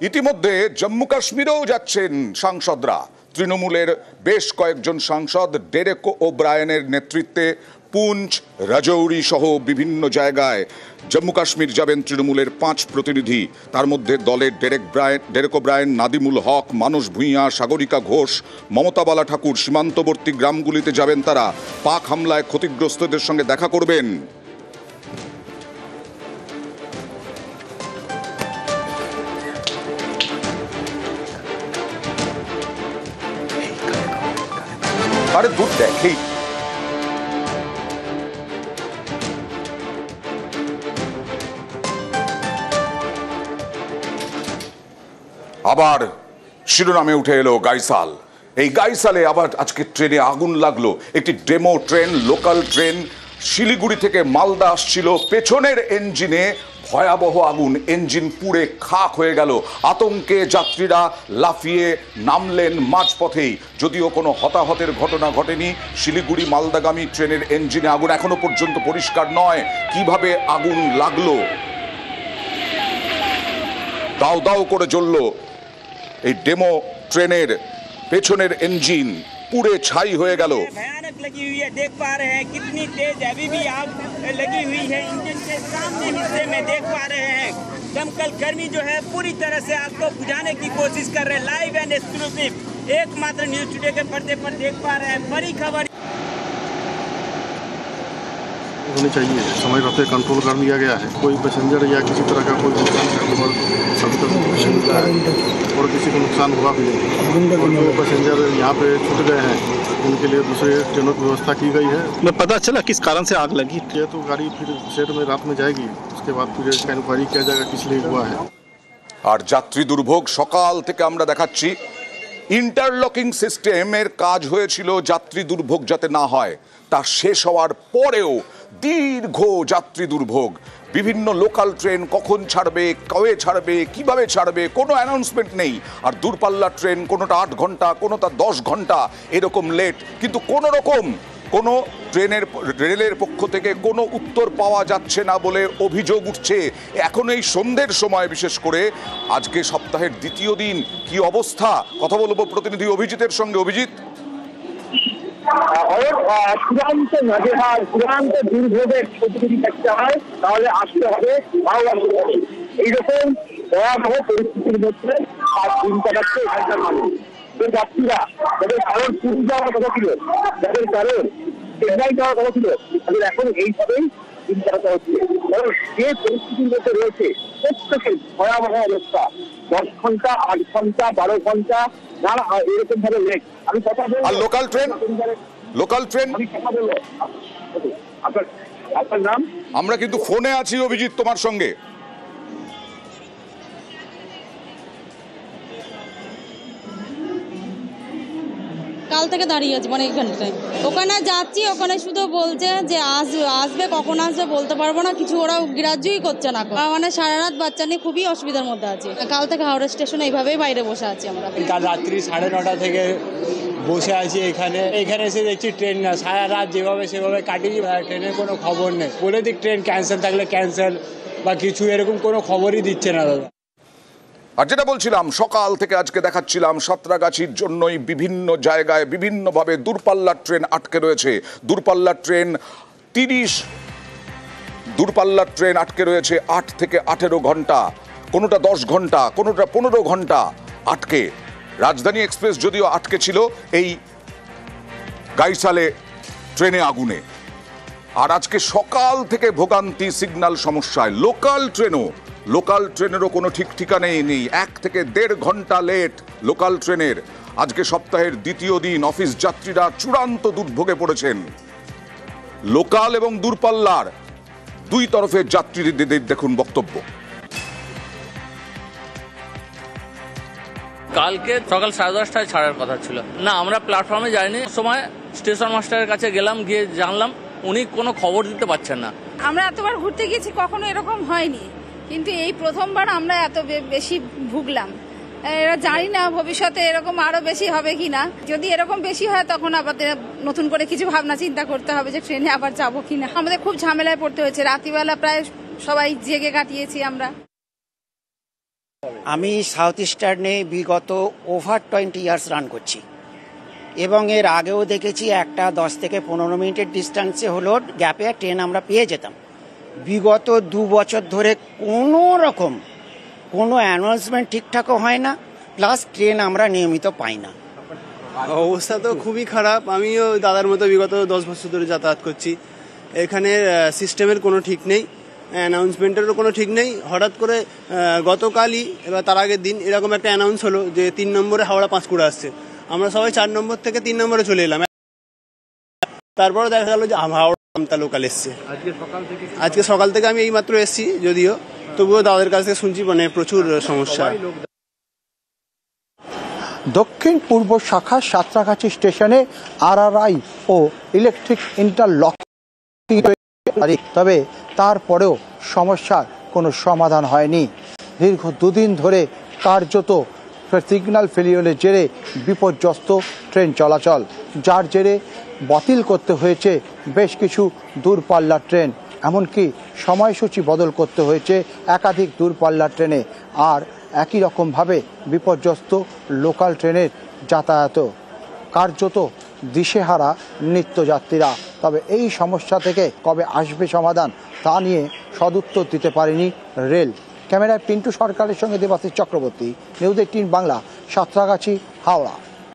ইতিমধ্যে জম্মু কাশ্মীরেও যাচ্ছেন সাংসদরা। তৃণমূলের বেশ কয়েকজন সাংসদ ডেরেক ওব্রায়েনের নেতৃত্বে পুঞ্চ, রাজৌরি সহ বিভিন্ন জায়গায় জম্মু কাশ্মীর যাবেন তৃণমূলের 5 প্রতিনিধি। তার মধ্যে দলের ডেরেক ওব্রায়েন, নাদিমুল হক, মানস ভূঁইয়া, সাগরিকা ঘোষ, মমতা বালা ঠাকুর। সীমান্তবর্তী গ্রামগুলিতে যাবেন তারা। পাক হামলায় ক্ষতিগ্রস্তদের সঙ্গে দেখা করবেন। আরে দূর দেখেই আবার শিরোনামে উঠে এলো গাইসাল। এই গাইসালে আবার আজকে ট্রেনে আগুন লাগলো। একটি demo train, local train Siliguri থেকে মালদা আসছিল। পেছনের ইঞ্জিনে ভয়াবহ আগুন, ইঞ্জিন পুড়ে খাক হয়ে গেল। আতঙ্কে যাত্রীরা লাফিয়ে নামলেন মাঝপথেই। যদিও কোনো হতাহতের ঘটনা ঘটেনি। শিলিগুড়ি মালদাগামী ট্রেনের ইঞ্জিনে আগুন। এখনো পর্যন্ত পরিষ্কার নয় কিভাবে আগুন লাগলো। দাও দাও করে জ্বলল এই ডেমো ট্রেনের পেছনের ইঞ্জিন, পুড়ে ছাই হয়ে গেল। भयानक लगी हुई है, देख पा रहे हैं कितनी तेज अभी भी आग लगी हुई है। इंजन के सामने हिस्से में देख पा रहे हैं दमकल कर्मी जो है पूरी तरह से आग को बुझाने की कोशिश कर रहे हैं। लाइव एंड एक्सक्लूसिव एकमात्र न्यूज टुडे के पर्दे पर देख पा रहे हैं बड़ी खबर होनी चाहिए। समय रहते कंट्रोल कर लिया गया है। कोई पैसेंजर या किसी तरह का कोई नुकसान का खबर सभी तक नहीं मिला है और किसी को नुकसान हुआ भी नहीं। और जो पैसेंजर यहाँ पे छूट गए हैं उनके लिए दूसरे ट्रेनों की व्यवस्था की गई है। मैं पता चला किस कारण से आग लगी? ये तो गाड़ी फिर शेड में रात में जाएगी, उसके बाद फिर इंक्वायरी किया जाएगा किस लिए हुआ है। আর যাত্রী দুর্ভোগ সকাল থেকে আমরা দেখাচ্ছি। ইন্টারলকিং সিস্টেমের কাজ হয়েছিল যাত্রী দুর্ভোগ যাতে না হয়, তা শেষ হওয়ার পরেও দীর্ঘ যাত্রী দুর্ভোগ। বিভিন্ন লোকাল ট্রেন কখন ছাড়বে, কবে ছাড়বে, কিভাবে ছাড়বে, কোনো অ্যানাউন্সমেন্ট নেই। আর দূরপাল্লার ট্রেন কোনোটা 8 ঘন্টা, কোনোটা 10 ঘন্টা এরকম লেট। কিন্তু কোনো রকম কোনো রেলের পক্ষ থেকে কোনো উত্তর পাওয়া যাচ্ছে না বলে অভিযোগ উঠছে। এখন এই সন্ধ্যের সময়, বিশেষ করে আজকে সপ্তাহের দ্বিতীয় দিন, কি অবস্থা? কথা বলবো প্রতিনিধি অভিজিতের সঙ্গে। অভিজিৎ, চূড়ান্ত নাজেহাল, চূড়ান্ত দুর্ভোগের যদি দেখতে হয় তাহলে আসতে হবে এইরকম ভয়াবহ পরিস্থিতির মধ্যে দিন কাটাচ্ছে এখানকার মানুষ। যে যাত্রীরা যাদের কারণ পুরী যাওয়ার কথা ছিল, যাদের কারণ চেন্নাই যাওয়ার কথা ছিল, তাদের এখন এইভাবেই দিন কাটাতে হচ্ছে। কারণ যে পরিস্থিতির মধ্যে রয়েছে প্রত্যেকের ভয়াবহ অবস্থা। 10 ঘন্টা, 8 ঘন্টা, 12 ঘন্টা নানা এরকম ভাবে লেট। আমি কথা বলবো। আর লোকাল ট্রেন আমি কথা বলবো। আপনার নাম? আমরা কিন্তু ফোনে আছি অভিজিৎ তোমার সঙ্গে। কাল থেকে দাঁড়িয়ে আছি, মানে এখানটায় ওখানে যাচ্ছি, ওখানে শুধু বলছে যে আসবে, কখন আসবে বলতে পারবো না, কিছু ওরা গ্রাহ্যই করছে না। মানে সারা রাত বাচ্চা নিয়ে খুবই অসুবিধার মধ্যে আছি। কাল থেকে হাওড়া স্টেশনে এইভাবেই বাইরে বসে আছি আমরা। কাল রাত্রি 9:30 থেকে বসে আছি এখানে এসে দেখছি ট্রেন না। সারা রাত যেভাবে সেভাবে কাটিয়ে ট্রেনের কোনো খবর নেই। বলে দিক ট্রেন ক্যান্সেল থাকলে ক্যান্সেল বা কিছু এরকম কোনো খবরই দিচ্ছে না দাদা। আর যেটা বলছিলাম, সকাল থেকে আজকে দেখাচ্ছিলাম সাঁতরাগাছির জন্যই বিভিন্ন জায়গায় বিভিন্নভাবে দূরপাল্লার ট্রেন আটকে রয়েছে। দূরপাল্লার ট্রেন আটকে রয়েছে 8 থেকে 18 ঘন্টা, কোনোটা 10 ঘন্টা, কোনোটা 15 ঘন্টা আটকে। রাজধানী এক্সপ্রেস যদিও আটকে ছিল এই গাইসালে ট্রেনে আগুনে। আর আজকে সকাল থেকে ভোগান্তি, সিগন্যাল সমস্যায়। লোকাল ট্রেনেরও কোনো ঠিক ঠিকানাই নেই। 1 থেকে 1.5 ঘন্টা লেট লোকাল ট্রেনের। আজকে সপ্তাহের দ্বিতীয় দিন অফিস যাত্রীরা চূড়ান্ত দুর্ভোগে পড়েছেন। লোকাল এবং দূরপাল্লার দুই তরফের যাত্রীদের দেখুন বক্তব্য। কালকে সকাল 10:30টায় ছাড়ার কথা ছিল না, আমরা প্ল্যাটফর্মে যাইনি। সময় স্টেশন মাস্টারের কাছে গেলাম, গিয়ে জানলাম উনি কোনো খবর দিতে পারছেন না। আমরা এতবার ঘুরতে গেছি, কখনো এরকম হয়নি, কিন্তু এই প্রথমবার আমরা এত বেশি ভুগলাম। এরা জানি না ভবিষ্যতে এরকম আরো বেশি হবে কিনা। যদি এরকম বেশি হয় তখন আবার নতুন করে কিছু ভাবনা চিন্তা করতে হবে যে ট্রেনে আবার যাবো কিনা। আমাদের খুব ঝামেলায় পড়তে হয়েছে। রাত্রিবেলা প্রায় সবাই জেগে কাটিয়েছি আমরা। আমি সাউথ ইস্টার্নে বিগত ওভার 20 ইয়ার্স রান করছি এবং এর আগেও দেখেছি একটা 10 থেকে 15 মিনিটের ডিস্টেন্সে হলো গ্যাপে ট্রেন আমরা পেয়ে যেতাম। বিগত 2 বছর ধরে কোনো রকম কোনো অ্যানাউন্সমেন্ট ঠিকঠাকও হয় না, প্লাস ট্রেন আমরা নিয়মিত পাই না। অবস্থা তো খুবই খারাপ। আমিও দাদার মতো বিগত 10 বছর ধরে যাতায়াত করছি। এখানে সিস্টেমের কোনো ঠিক নেই, অ্যানাউন্সমেন্টেরও কোনো ঠিক নেই। হঠাৎ করে গতকালই এবার তার আগের দিন এরকম একটা অ্যানাউন্স হলো যে 3 নম্বরে হাওড়া পাঁশকুড়া আসছে। আমরা সবাই 4 নম্বর থেকে 3 নম্বরে চলে এলাম। তারপরে দেখা গেল যে হাওড়া আমতা লোকাল এসছে। আজকে সকাল থেকে আমি এইমাত্র এসছি, যদিও তবুও দাদার কাছ থেকে শুনছি মানে প্রচুর সমস্যা। দক্ষিণ পূর্ব শাখা সাঁতরাগাছি স্টেশনে RRI ও ইলেকট্রিক ইন্টারলকিং, তবে তারপরেও সমস্যার কোনো সমাধান হয়নি। দীর্ঘ 2 দিন ধরে কার্যত সিগন্যাল ফেলিওরের জেরে বিপর্যস্ত ট্রেন চলাচল, যার জেরে বাতিল করতে হয়েছে বেশ কিছু দূরপাল্লার ট্রেন, এমনকি সময়সূচি বদল করতে হয়েছে একাধিক দূরপাল্লার ট্রেনে। আর একই রকমভাবে বিপর্যস্ত লোকাল ট্রেনের যাতায়াত, কার্যত দিশেহারা নিত্যযাত্রীরা। তবে এই সমস্যা থেকে কবে আসবে সমাধান তা নিয়ে সদুত্তর দিতে পারেনি রেল। ক্যামেরায় পিন্টু সরকারের সঙ্গে দেবাশিস চক্রবর্তী, নিউজ 18 বাংলা, সাঁতরাগাছি, হাওড়া।